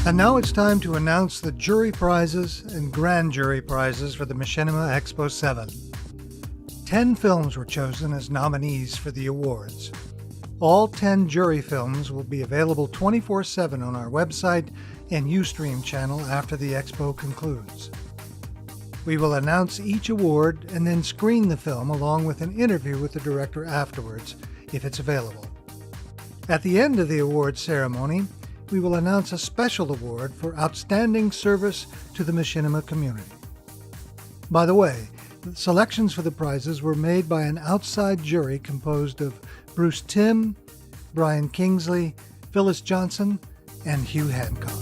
And now it's time to announce the jury prizes and grand jury prizes for the Machinima Expo 7. 10 films were chosen as nominees for the awards. All 10 jury films will be available 24/7 on our website and Ustream channel after the expo concludes. We will announce each award and then screen the film along with an interview with the director afterwards, if it's available. At the end of the awards ceremony, we will announce a special award for outstanding service to the Machinima community. By the way, the selections for the prizes were made by an outside jury composed of Bruce Timm, Brian Kingsley, Phyllis Johnson, and Hugh Hancock.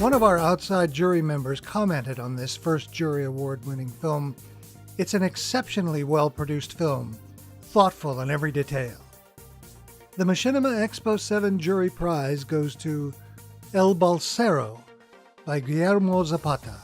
One of our outside jury members commented on this first jury award-winning film, "It's an exceptionally well-produced film, thoughtful in every detail." The Machinima Expo 7 jury prize goes to El Balsero by Guillermo Zapata.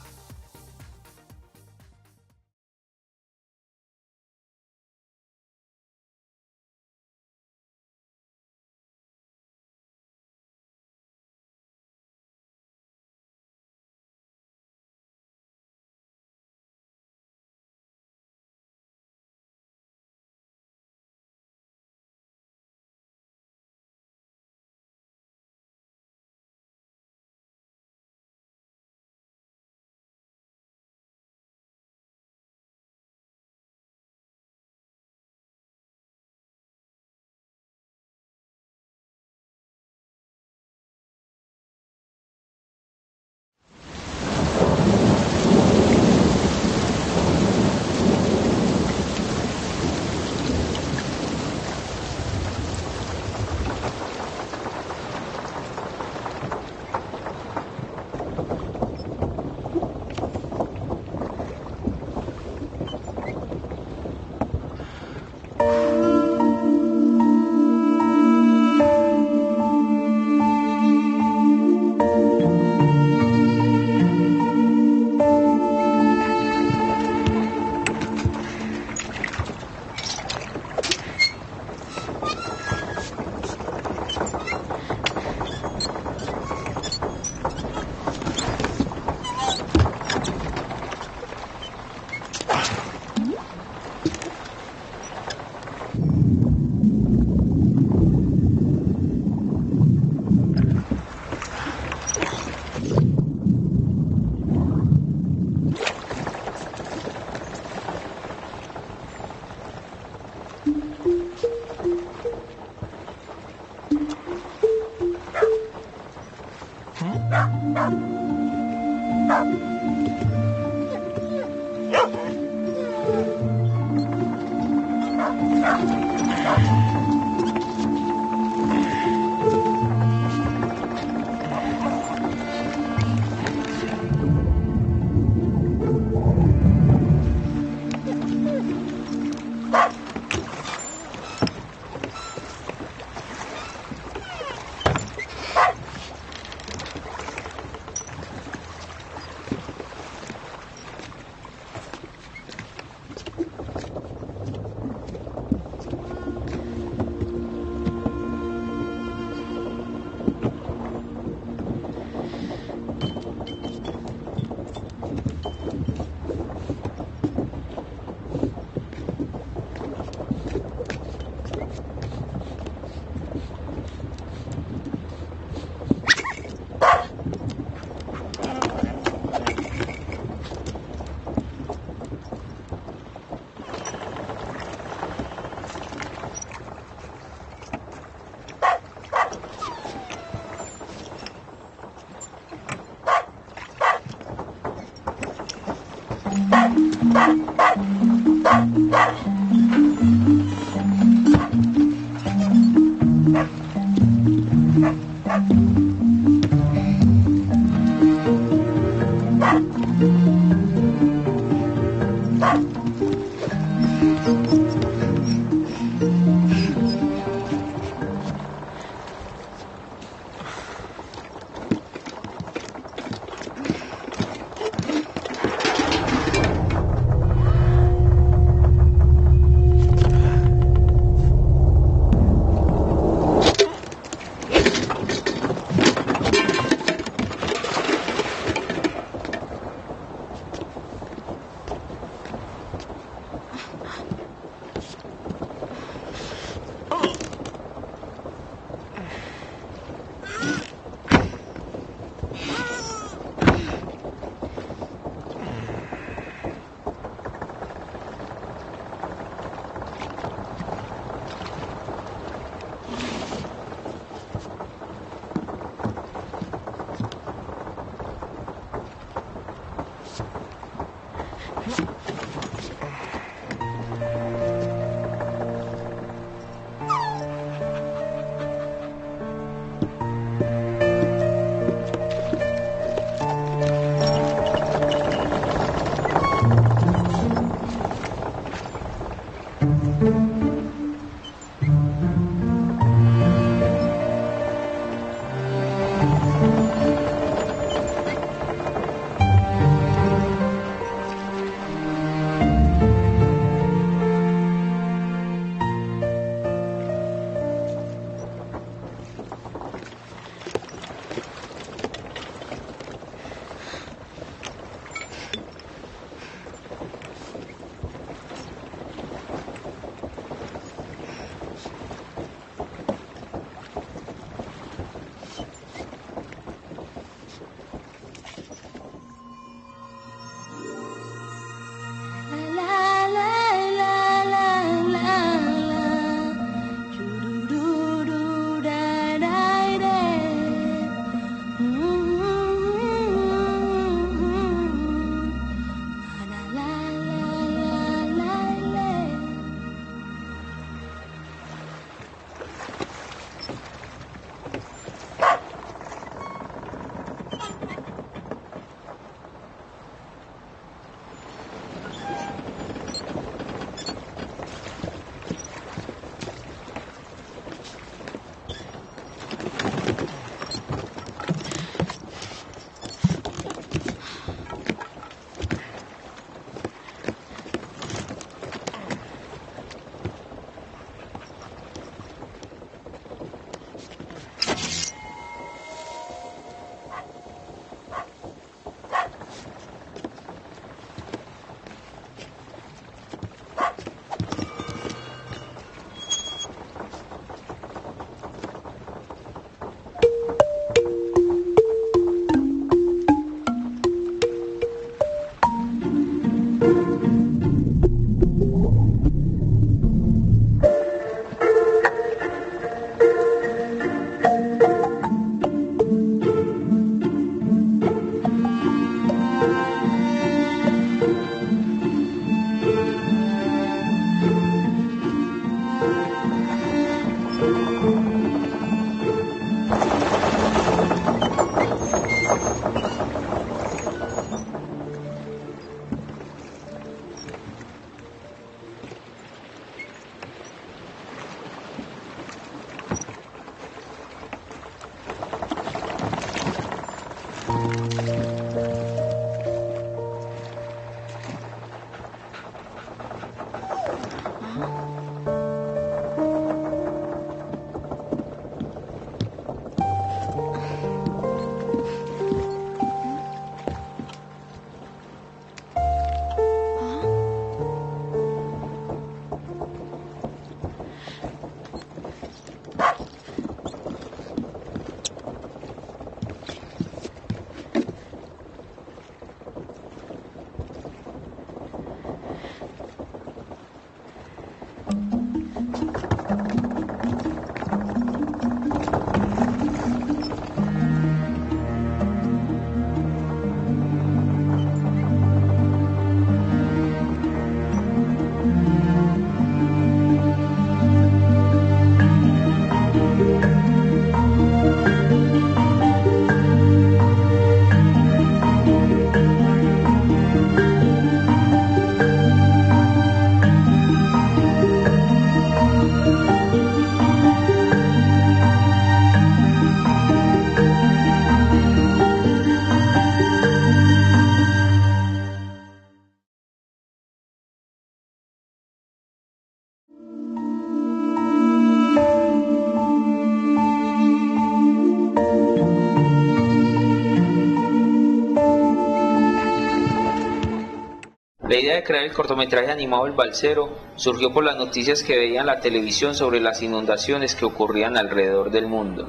La idea de crear el cortometraje animado El Balsero surgió por las noticias que veía en la televisión sobre las inundaciones que ocurrían alrededor del mundo.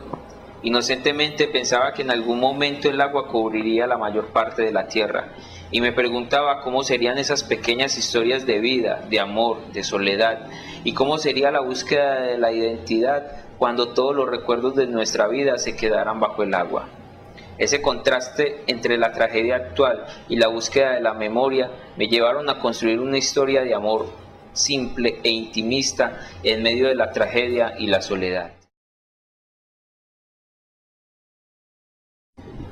Inocentemente pensaba que en algún momento el agua cubriría la mayor parte de la tierra y me preguntaba cómo serían esas pequeñas historias de vida, de amor, de soledad, y cómo sería la búsqueda de la identidad cuando todos los recuerdos de nuestra vida se quedaran bajo el agua. Ese contraste entre la tragedia actual y la búsqueda de la memoria me llevaron a construir una historia de amor simple e intimista en medio de la tragedia y la soledad.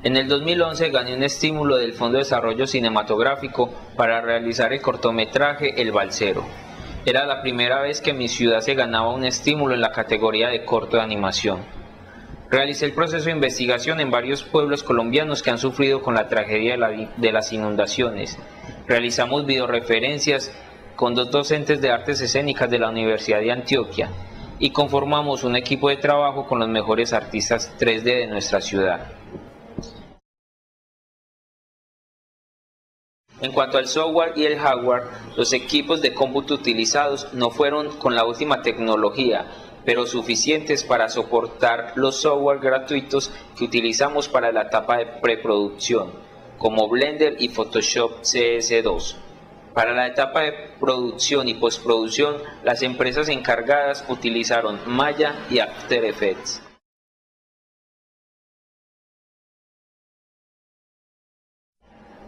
En el 2011 gané un estímulo del Fondo de Desarrollo Cinematográfico para realizar el cortometraje El Balsero. Era la primera vez que mi ciudad se ganaba un estímulo en la categoría de corto de animación. Realicé el proceso de investigación en varios pueblos colombianos que han sufrido con la tragedia de las inundaciones. Realizamos videoreferencias con 2 docentes de artes escénicas de la Universidad de Antioquia y conformamos un equipo de trabajo con los mejores artistas 3D de nuestra ciudad. En cuanto al software y el hardware, los equipos de cómputo utilizados no fueron con la última tecnología, pero suficientes para soportar los software gratuitos que utilizamos para la etapa de preproducción, como Blender y Photoshop CS2. Para la etapa de producción y postproducción, las empresas encargadas utilizaron Maya y After Effects.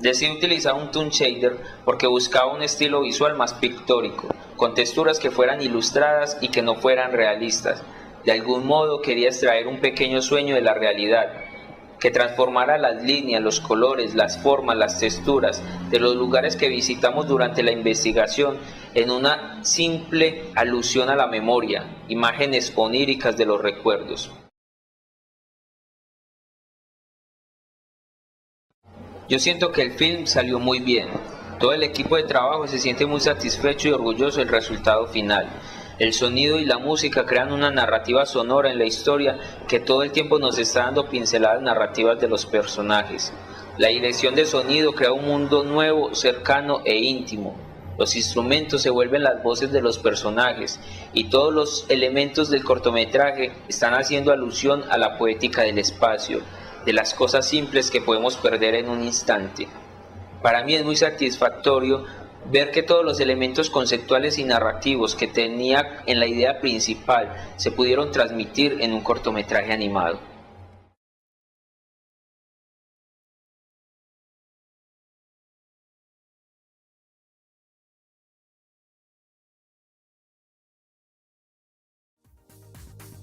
Decidí utilizar un Toon Shader porque buscaba un estilo visual más pictórico, con texturas que fueran ilustradas y que no fueran realistas. De algún modo quería extraer un pequeño sueño de la realidad, que transformara las líneas, los colores, las formas, las texturas de los lugares que visitamos durante la investigación en una simple alusión a la memoria, imágenes oníricas de los recuerdos. Yo siento que el film salió muy bien. Todo el equipo de trabajo se siente muy satisfecho y orgulloso del resultado final. El sonido y la música crean una narrativa sonora en la historia que todo el tiempo nos está dando pinceladas narrativas de los personajes. La dirección de sonido crea un mundo nuevo, cercano e íntimo. Los instrumentos se vuelven las voces de los personajes y todos los elementos del cortometraje están haciendo alusión a la poética del espacio, de las cosas simples que podemos perder en un instante. Para mí es muy satisfactorio ver que todos los elementos conceptuales y narrativos que tenía en la idea principal se pudieron transmitir en un cortometraje animado.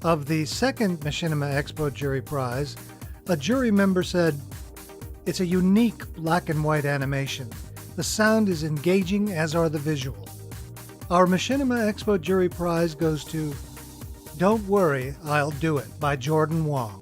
Of the second Machinima Expo Jury Prize, a jury member said, "It's a unique black and white animation. The sound is engaging, as are the visual." Our Machinima Expo Jury Prize goes to Don't Worry, I'll Do It by Jordan Wong.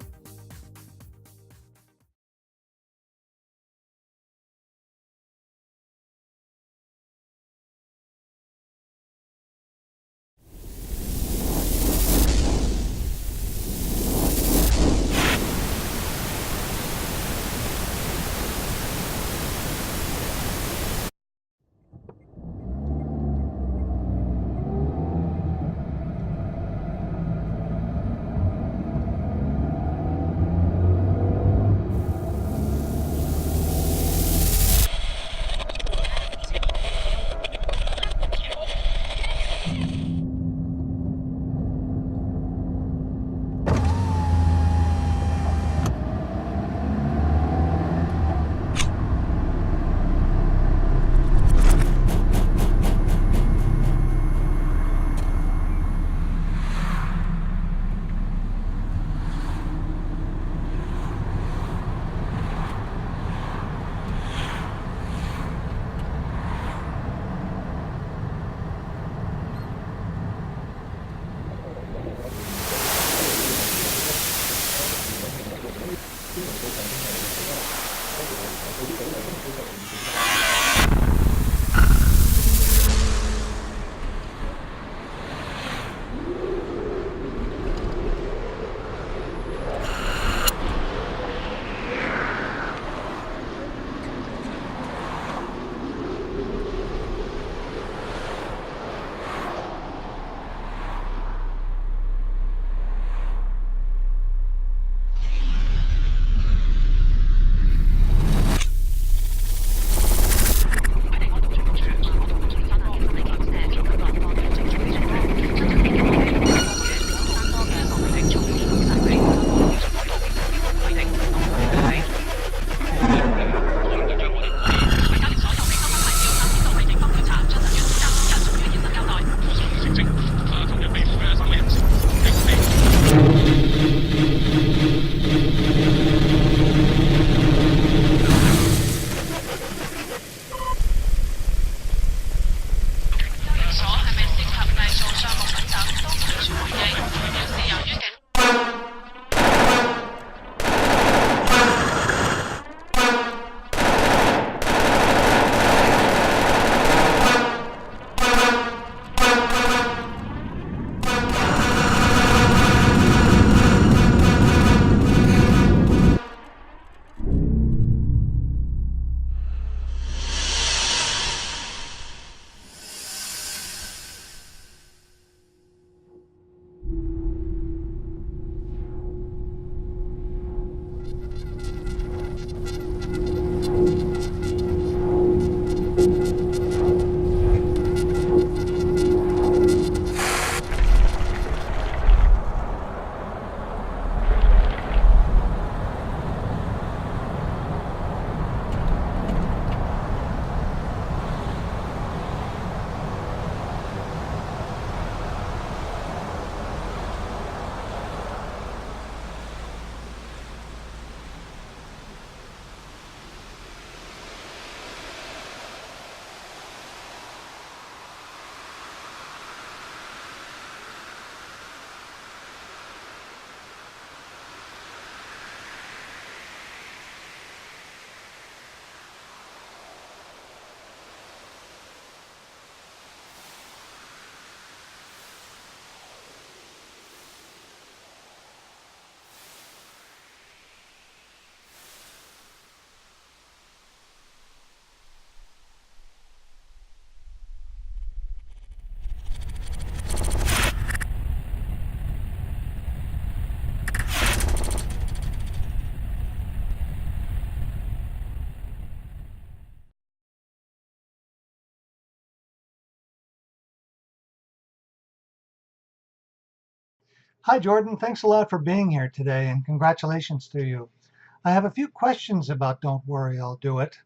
Hi, Jordan. Thanks a lot for being here today, and congratulations to you. I have a few questions about Don't Worry, I'll Do It.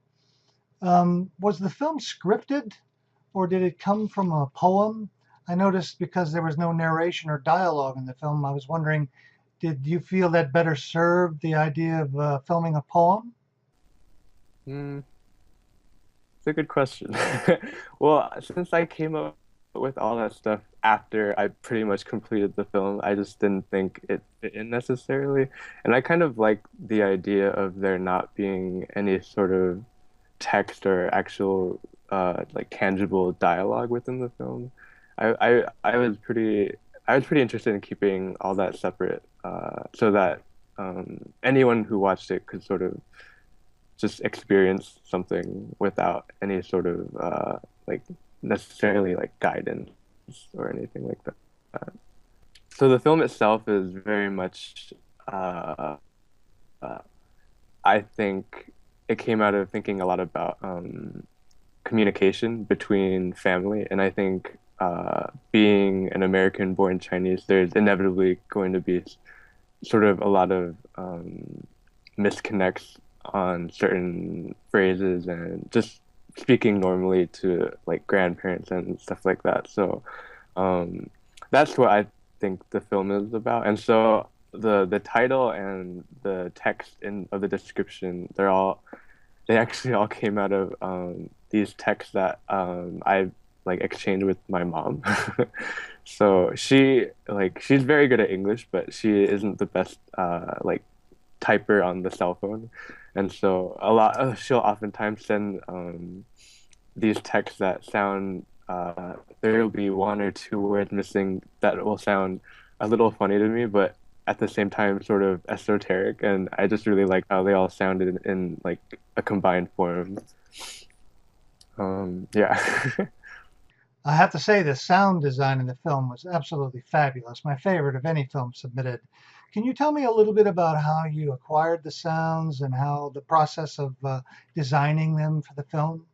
Was the film scripted, or did it come from a poem? I noticed because there was no narration or dialogue in the film, I was wondering, did you feel that better served the idea of filming a poem? Hmm, it's a good question. Well, since I came up with all that stuff after I pretty much completed the film, I just didn't think it fit in necessarily. And I kind of like the idea of there not being any sort of text or actual like tangible dialogue within the film. I was pretty interested in keeping all that separate so that anyone who watched it could sort of just experience something without any sort of like necessarily like guidance or anything like that. So the film itself is very much uh, uh, I think it came out of thinking a lot about communication between family, and I think being an American born Chinese, there's inevitably going to be sort of a lot of misconnects on certain phrases and just speaking normally to like grandparents and stuff like that. So um, that's what I think the film is about. And so the title and the text in of the description, they actually all came out of these texts that I like exchanged with my mom. So she's very good at English, but she isn't the best like typer on the cell phone. And so she'll oftentimes send these texts that sound there will be one or two words missing that will sound a little funny to me, but at the same time sort of esoteric. And I just really like how they all sounded in like a combined form. Yeah. I have to say, the sound design in the film was absolutely fabulous, my favorite of any film submitted. Can you tell me a little bit about how you acquired the sounds and how the process of designing them for the film?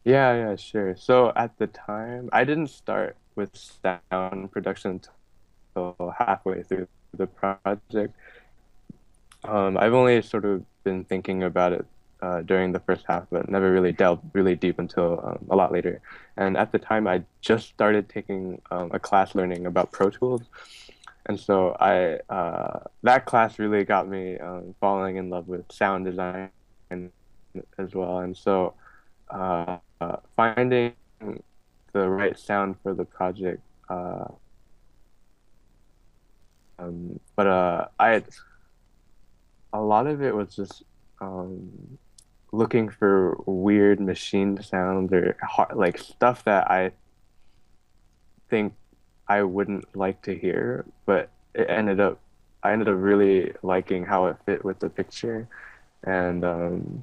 Yeah, yeah, sure. So at the time, I didn't start with sound production until halfway through the project. I've only sort of been thinking about it during the first half, but never really delved really deep until a lot later. And at the time, I just started taking a class learning about Pro Tools, and so I that class really got me falling in love with sound design as well. And so finding the right sound for the project, but I a lot of it was just looking for weird machine sounds or like stuff that I think I wouldn't like to hear, but I ended up really liking how it fit with the picture. And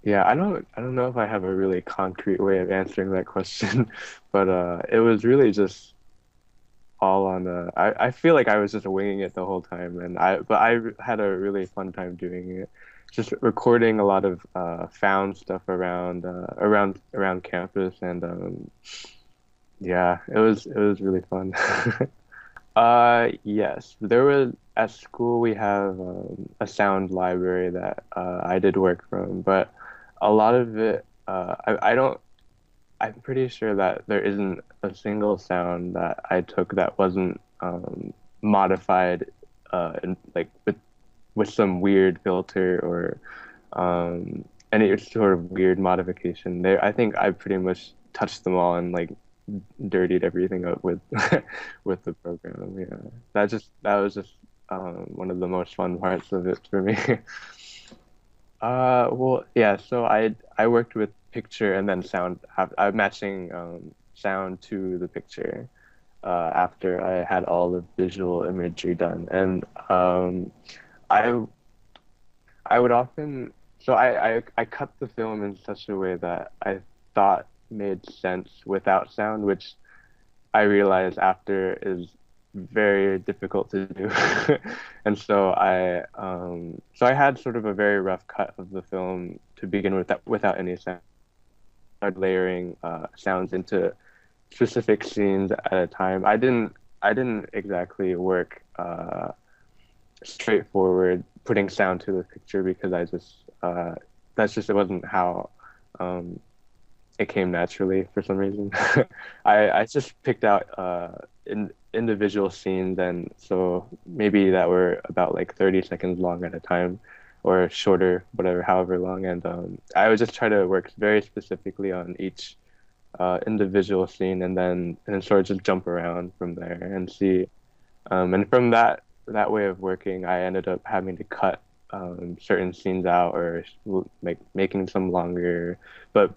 yeah, I don't know if I have a really concrete way of answering that question, but it was really just all on I feel like I was just winging it the whole time, and I had a really fun time doing it, just recording a lot of found stuff around campus. And yeah, it was really fun. Yes, there was at school we have a sound library that I did work from, but a lot of it I don't I'm pretty sure that there isn't a single sound that I took that wasn't modified like with some weird filter or any sort of weird modification. There, I think I pretty much touched them all and like dirtied everything up with with the program. Yeah, that was just one of the most fun parts of it for me. Well, yeah, so I worked with picture and then sound, matching sound to the picture after I had all the visual imagery done. And I I would often I cut the film in such a way that I thought made sense without sound, which I realized after is very difficult to do. And so I had sort of a very rough cut of the film to begin with that without any sound. Started layering sounds into specific scenes at a time. I didn't exactly work straightforward putting sound to the picture because I just it wasn't how um, it came naturally for some reason. I just picked out individual scenes, and so maybe that were about like 30 seconds long at a time or shorter, whatever, however long. And I would just try to work very specifically on each individual scene, and then sort of just jump around from there and see. And from that way of working, I ended up having to cut certain scenes out or like making some longer, but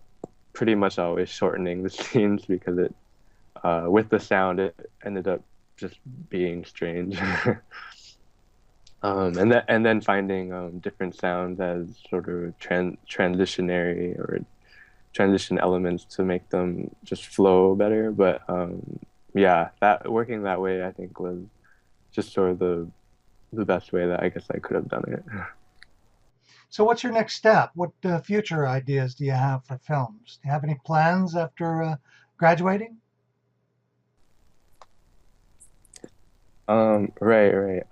pretty much always shortening the scenes because it with the sound it ended up just being strange. And then finding different sounds as sort of transitionary or transition elements to make them just flow better. But yeah, that working that way I think was just sort of the best way that I guess I could have done it. So, what's your next step? What future ideas do you have for films? Do you have any plans after graduating? Right.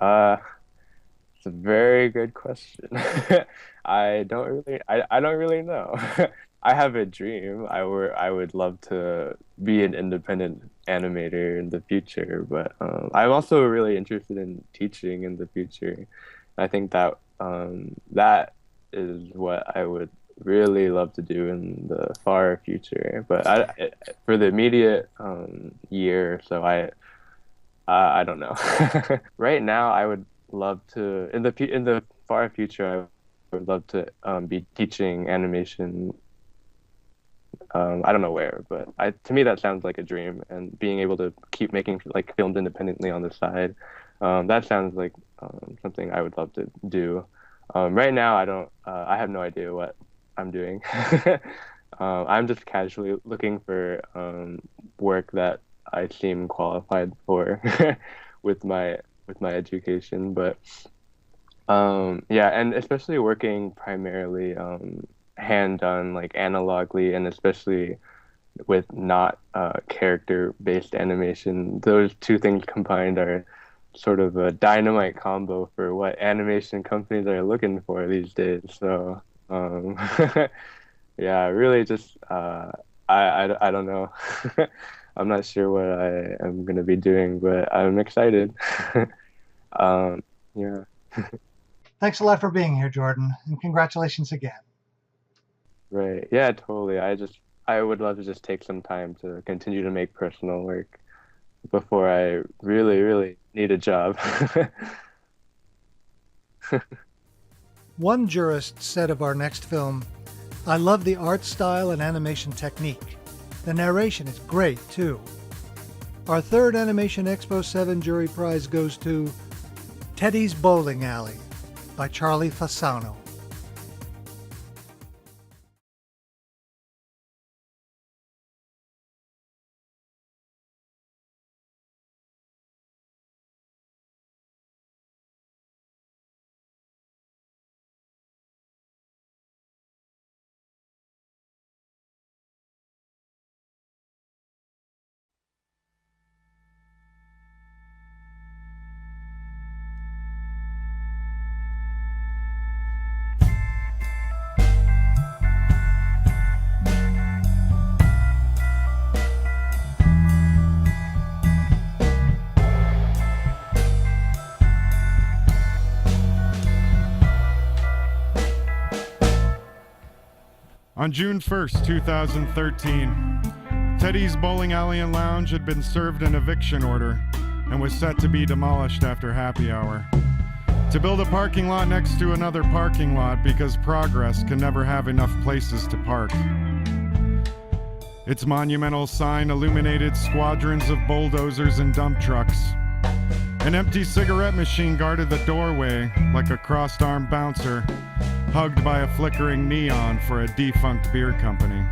It's a very good question. I don't really know. I have a dream. I would love to be an independent animator in the future, but I'm also really interested in teaching in the future. I think that that is what I would really love to do in the far future. But for the immediate year or so, I don't know. Right now, I would love to in the far future. I would love to be teaching animation. I don't know where, but to me that sounds like a dream. And being able to keep making like films independently on the side, that sounds like something I would love to do. Right now, I don't. I have no idea what I'm doing. I'm just casually looking for work that I seem qualified for with my education. But yeah, and especially working primarily hand done, like analogly, and especially with not character based animation. Those two things combined are sort of a dynamite combo for what animation companies are looking for these days. So yeah, really just I don't know. I'm not sure what I am gonna be doing, but I'm excited. Yeah. Thanks a lot for being here, Jordan, and congratulations again. Right. Yeah, totally. I would love to just take some time to continue to make personal work before I really, really need a job. One jurist said of our next film, "I love the art style and animation technique. The narration is great, too." Our third Animation Expo 7 jury prize goes to Teddy's Bowling Alley by Charlie Fasano. On June 1st, 2013, Teddy's Bowling Alley and Lounge had been served an eviction order and was set to be demolished after happy hour. To build a parking lot next to another parking lot because progress can never have enough places to park. Its monumental sign illuminated squadrons of bulldozers and dump trucks. An empty cigarette machine guarded the doorway like a crossed-armed bouncer, hugged by a flickering neon for a defunct beer company.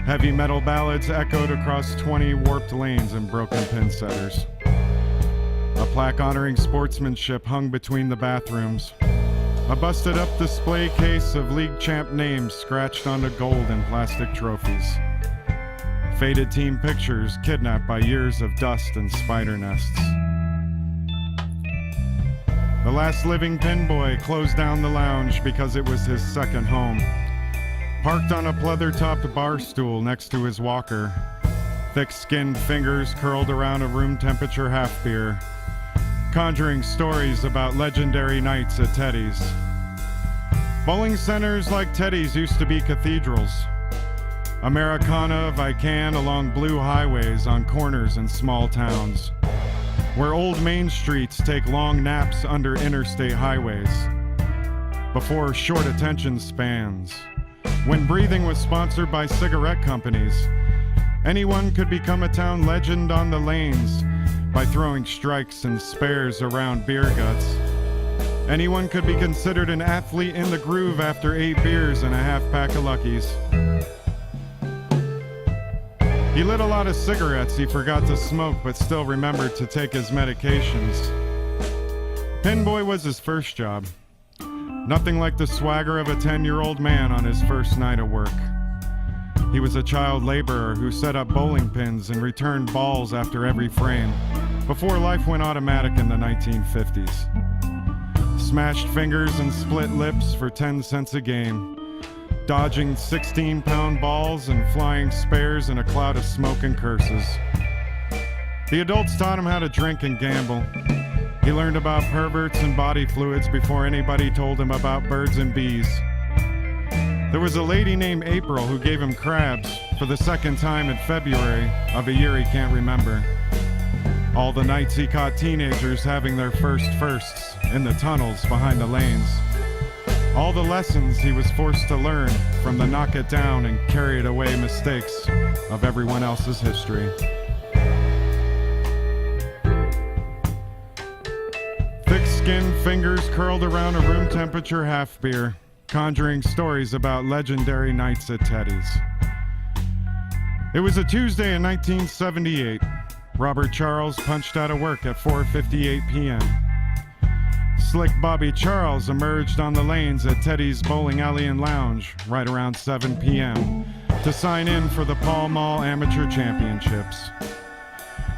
Heavy metal ballads echoed across 20 warped lanes and broken pin setters. A plaque honoring sportsmanship hung between the bathrooms. A busted-up display case of league champ names scratched onto gold and plastic trophies. Faded teen pictures kidnapped by years of dust and spider nests. The last living pinboy closed down the lounge because it was his second home. Parked on a pleather-topped bar stool next to his walker, thick-skinned fingers curled around a room-temperature half-beer, conjuring stories about legendary nights at Teddy's. Bowling centers like Teddy's used to be cathedrals. Americana of Icahn along blue highways on corners in small towns, where old main streets take long naps under interstate highways, before short attention spans. When breathing was sponsored by cigarette companies, anyone could become a town legend on the lanes by throwing strikes and spares around beer guts. Anyone could be considered an athlete in the groove after 8 beers and a half-pack of Luckies. He lit a lot of cigarettes he forgot to smoke but still remembered to take his medications. Pinboy was his first job. Nothing like the swagger of a 10-year-old man on his first night of work. He was a child laborer who set up bowling pins and returned balls after every frame, before life went automatic in the 1950s. Smashed fingers and split lips for 10 cents a game, dodging 16-pound balls and flying spares in a cloud of smoke and curses. The adults taught him how to drink and gamble. He learned about perverts and body fluids before anybody told him about birds and bees. There was a lady named April who gave him crabs for the second time in February of a year he can't remember. All the nights he caught teenagers having their firsts in the tunnels behind the lanes. All the lessons he was forced to learn from the knock it down and carry it away mistakes of everyone else's history. Thick-skinned fingers curled around a room temperature half beer, conjuring stories about legendary nights at Teddy's. It was a Tuesday in 1978. Robert Charles punched out of work at 4:58 p.m. Slick Bobby Charles emerged on the lanes at Teddy's Bowling Alley and Lounge right around 7 p.m. to sign in for the Pall Mall Amateur Championships.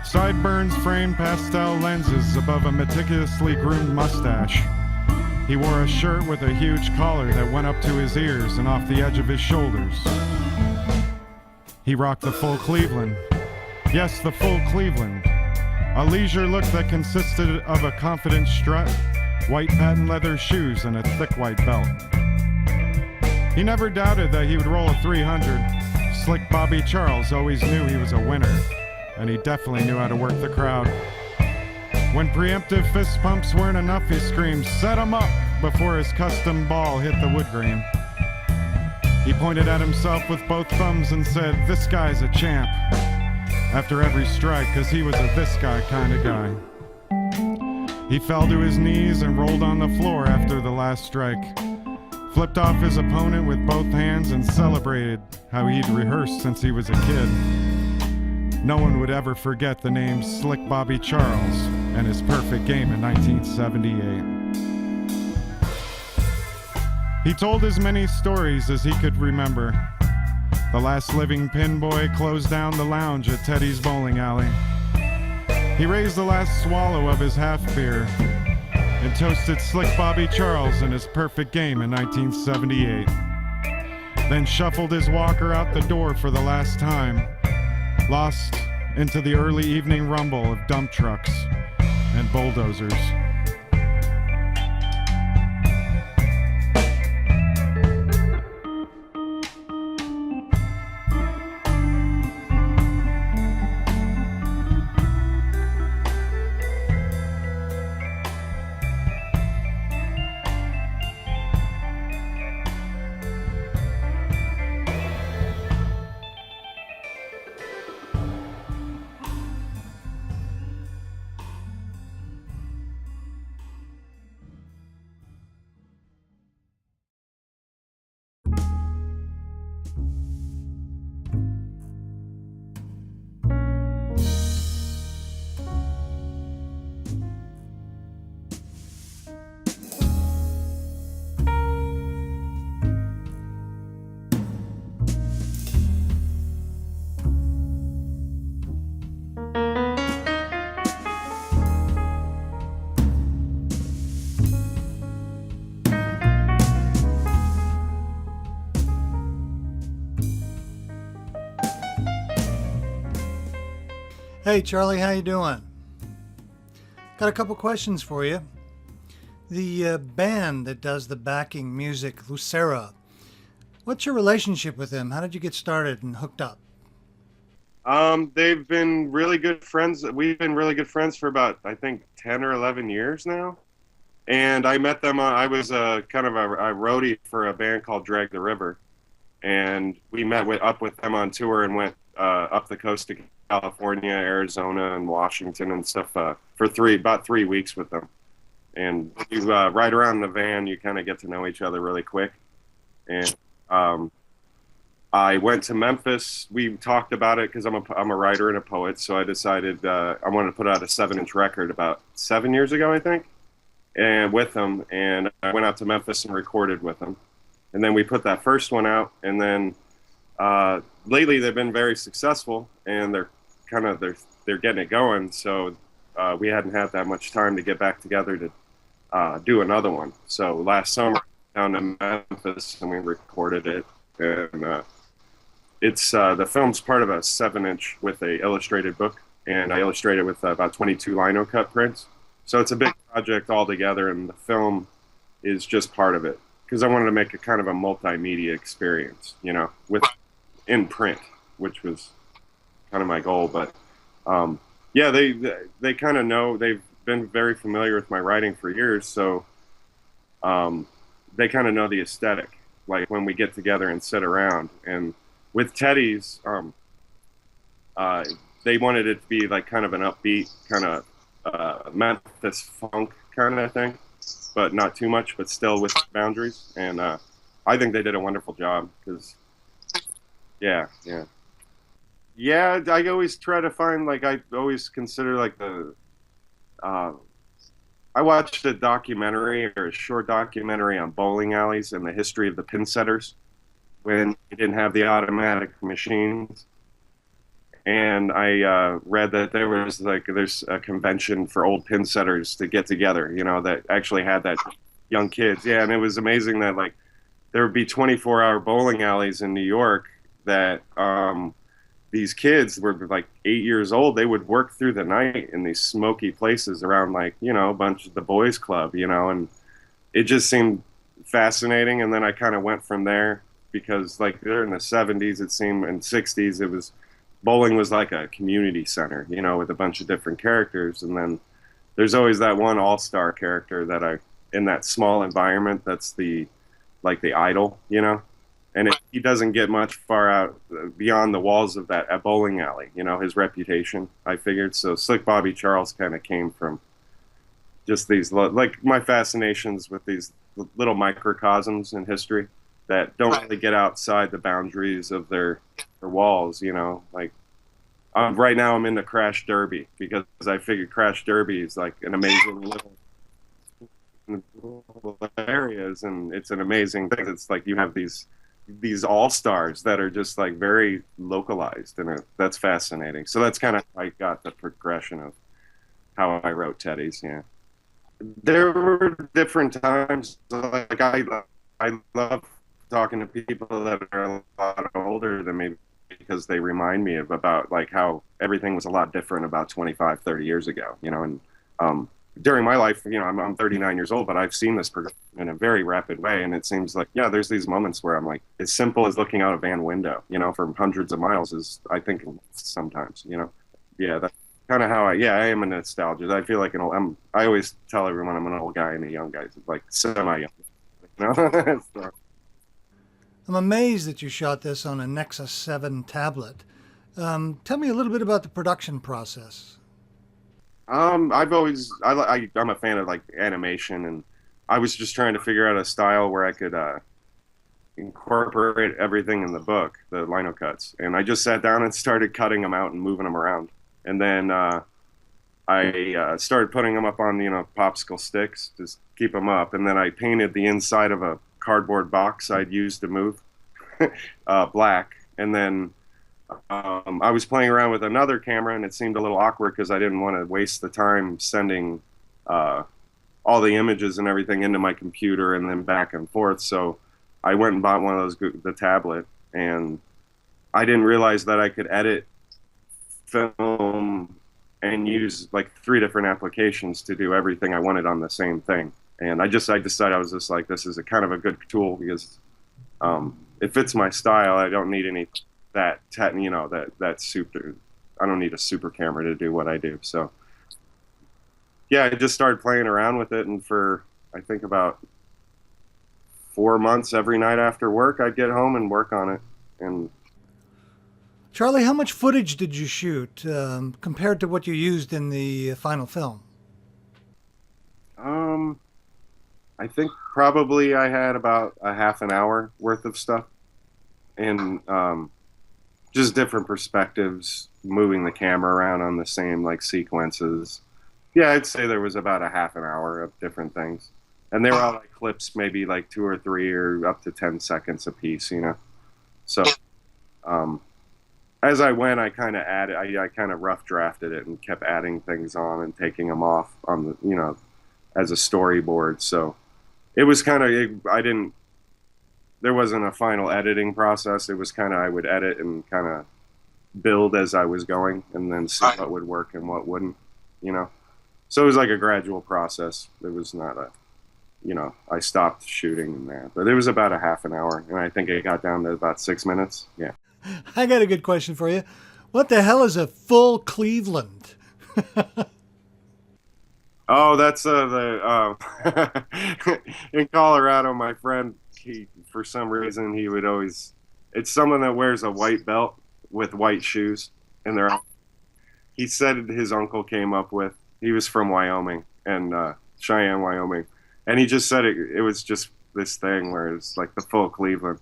Sideburns framed pastel lenses above a meticulously groomed mustache. He wore a shirt with a huge collar that went up to his ears and off the edge of his shoulders. He rocked the full Cleveland. Yes, the full Cleveland. A leisure look that consisted of a confident strut, white patent leather shoes, and a thick white belt. He never doubted that he would roll a 300. Slick Bobby Charles always knew he was a winner, and he definitely knew how to work the crowd. When preemptive fist pumps weren't enough, he screamed, "Set him up!" before his custom ball hit the wood grain. He pointed at himself with both thumbs and said, "This guy's a champ," after every strike, because he was a this guy kind of guy. He fell to his knees and rolled on the floor after the last strike, flipped off his opponent with both hands and celebrated how he'd rehearsed since he was a kid. No one would ever forget the name Slick Bobby Charles and his perfect game in 1978. He told as many stories as he could remember. The last living pinboy closed down the lounge at Teddy's Bowling Alley. He raised the last swallow of his half beer and toasted Slick Bobby Charles in his perfect game in 1978. Then shuffled his walker out the door for the last time, lost into the early evening rumble of dump trucks and bulldozers. Hey Charlie, how you doing? Got a couple questions for you. The band that does the backing music, Lucera, what's your relationship with them? How did you get started and hooked up? They've been really good friends. We've been really good friends for about, I think, 10 or 11 years now. And I met them, I was kind of a roadie for a band called Drag the River. And we up with them on tour and went up the coast to California, Arizona, and Washington and stuff for about 3 weeks with them. And you ride around in the van, you kind of get to know each other really quick. And I went to Memphis. We talked about it because I'm a writer and a poet, so I decided I wanted to put out a 7-inch record about 7 years ago, I think, and with them. And I went out to Memphis and recorded with them. And then we put that first one out. And then lately they've been very successful, and they're getting it going. So we hadn't had that much time to get back together to do another one. So last summer down to Memphis and we recorded it. And it's the film's part of a 7-inch with a illustrated book, and I illustrated with about 22 lino cut prints. So it's a big project altogether, and the film is just part of it because I wanted to make a kind of a multimedia experience, with in print, which was kind of my goal. But yeah, they kind of know, they've been very familiar with my writing for years, so they kind of know the aesthetic. Like when we get together and sit around, and with Teddy's, they wanted it to be like kind of an upbeat kind of Memphis funk kind of thing, but not too much, but still with boundaries. And I think they did a wonderful job because, yeah. I always try to find, like, I always consider like I watched a documentary or a short documentary on bowling alleys and the history of the pin setters when they didn't have the automatic machines. And I read that there's a convention for old pin setters to get together, that actually had that young kids. Yeah, and it was amazing that like there would be 24-hour bowling alleys in New York that these kids were like 8 years old. They would work through the night in these smoky places around like, a bunch of the boys club, and it just seemed fascinating. And then I kind of went from there because like there in the 70s, it seemed, and 60s, bowling was like a community center, with a bunch of different characters. And then there's always that one all-star character that in that small environment, that's the idol, and he doesn't get much far out beyond the walls of that bowling alley, his reputation, I figured. So Slick Bobby Charles kind of came from just these, like my fascinations with these little microcosms in history that don't really get outside the boundaries of their walls, Like right now I'm into Crash Derby because I figured Crash Derby is like an amazing little areas, and it's an amazing thing. It's like you have these all-stars that are just like very localized, and that's fascinating. So that's kind of how I got the progression of how I wrote Teddy's. Yeah, there were different times. Like I love talking to people that are a lot older than me because they remind me about like how everything was a lot different about 25, 30 years ago. And during my life, I'm 39 years old, but I've seen this progression in a very rapid way. And it seems like, there's these moments where I'm like, as simple as looking out a van window, from hundreds of miles is, I think, sometimes, Yeah, that's kind of how I am a nostalgia. I feel like I always tell everyone I'm an old guy and a young guy. It's like semi-young, So. I'm amazed that you shot this on a Nexus 7 tablet. Tell me a little bit about the production process. I'm a fan of like animation, and I was just trying to figure out a style where I could incorporate everything in the book, the lino cuts. And I just sat down and started cutting them out and moving them around. And then I started putting them up on, popsicle sticks, just keep them up. And then I painted the inside of a cardboard box I'd used to move black. And then I was playing around with another camera, and it seemed a little awkward because I didn't want to waste the time sending all the images and everything into my computer and then back and forth. So I went and bought one of those, the tablet, and I didn't realize that I could edit film and use like 3 different applications to do everything I wanted on the same thing. And I decided I was just like, this is a kind of a good tool because it fits my style. I don't need any that super. I don't need a super camera to do what I do. So yeah, I just started playing around with it, and for I think about 4 months, every night after work, I'd get home and work on it. And Charlie, how much footage did you shoot compared to what you used in the final film? I think probably I had about a half an hour worth of stuff, and just different perspectives, moving the camera around on the same like sequences. Yeah, I'd say there was about a half an hour of different things, and they were all like clips, maybe like 2 or 3 or up to 10 seconds a piece, you know. So as I went, I kind of added, I kind of rough drafted it and kept adding things on and taking them off on the, you know, as a storyboard. So it was kind of, there wasn't a final editing process. It was kind of, I would edit and kind of build as I was going and then see what would work and what wouldn't, you know. So it was like a gradual process. It was not a, you know, I stopped shooting in there, but it was about a half an hour, and I think it got down to about 6 minutes. Yeah. I got a good question for you. What the hell is a full Cleveland? Oh, that's in Colorado, my friend, for some reason he would always, it's someone that wears a white belt with white shoes, and he said his uncle came up with, he was from Wyoming and Cheyenne, Wyoming, and he just said it was just this thing where it's like the full Cleveland.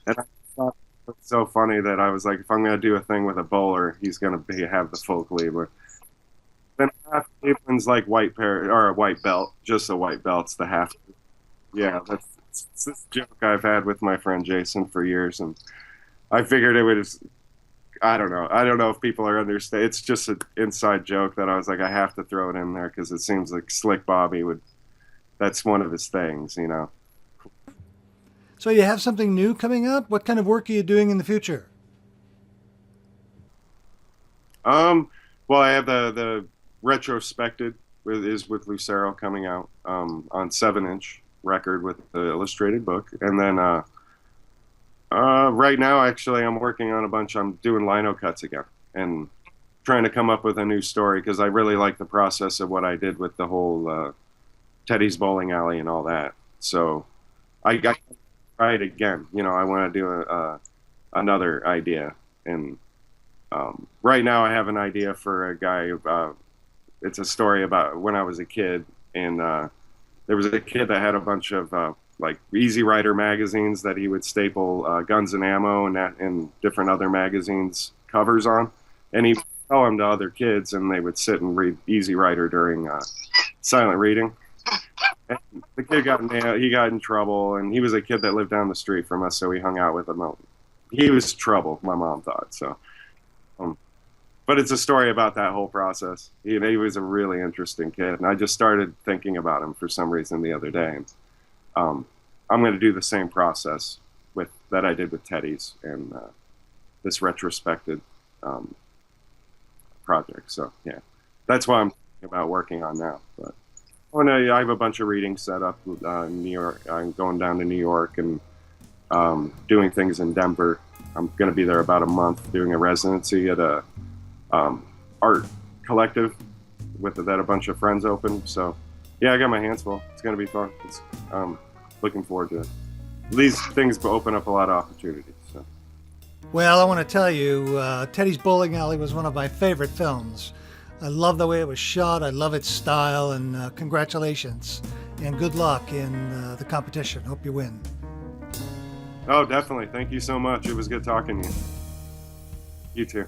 And I thought it was so funny that I was like, if I'm going to do a thing with a bowler, he's going to have the full Cleveland. Then half Cleveland's like white pair or a white belt, just a white belt's the half. Yeah, it's this joke I've had with my friend Jason for years, and I figured it was. I don't know if people are understand. It's just an inside joke that I was like, I have to throw it in there because it seems like Slick Bobby would. That's one of his things, you know. So you have something new coming up? What kind of work are you doing in the future? Well, I have the retrospected with Lucero coming out on 7-inch record with the illustrated book, and then right now actually I'm working on I'm doing lino cuts again and trying to come up with a new story because I really like the process of what I did with the whole Teddy's Bowling Alley and all that. So I got to try it again. You know, I want to do another idea, and right now I have an idea for a guy. It's a story about when I was a kid, and there was a kid that had a bunch of like Easy Rider magazines that he would staple Guns and Ammo and different other magazines covers on, and he would tell them to other kids, and they would sit and read Easy Rider during silent reading. And the kid he got in trouble, and he was a kid that lived down the street from us, so we hung out with him. He was trouble, my mom thought. So, but it's a story about that whole process. He was a really interesting kid, and I just started thinking about him for some reason the other day. And, I'm going to do the same process that I did with Teddy's and this retrospective project. So yeah, that's what I'm thinking about working on now. But I have a bunch of readings set up in New York. I'm going down to New York and doing things in Denver. I'm going to be there about a month doing a residency at a art collective that a bunch of friends opened. So yeah, I got my hands full. It's going to be fun. Looking forward to it. These things open up a lot of opportunities. So. Well, I want to tell you, Teddy's Bowling Alley was one of my favorite films. I love the way it was shot. I love its style, and congratulations and good luck in the competition. Hope you win. Oh, definitely. Thank you so much. It was good talking to you. You too.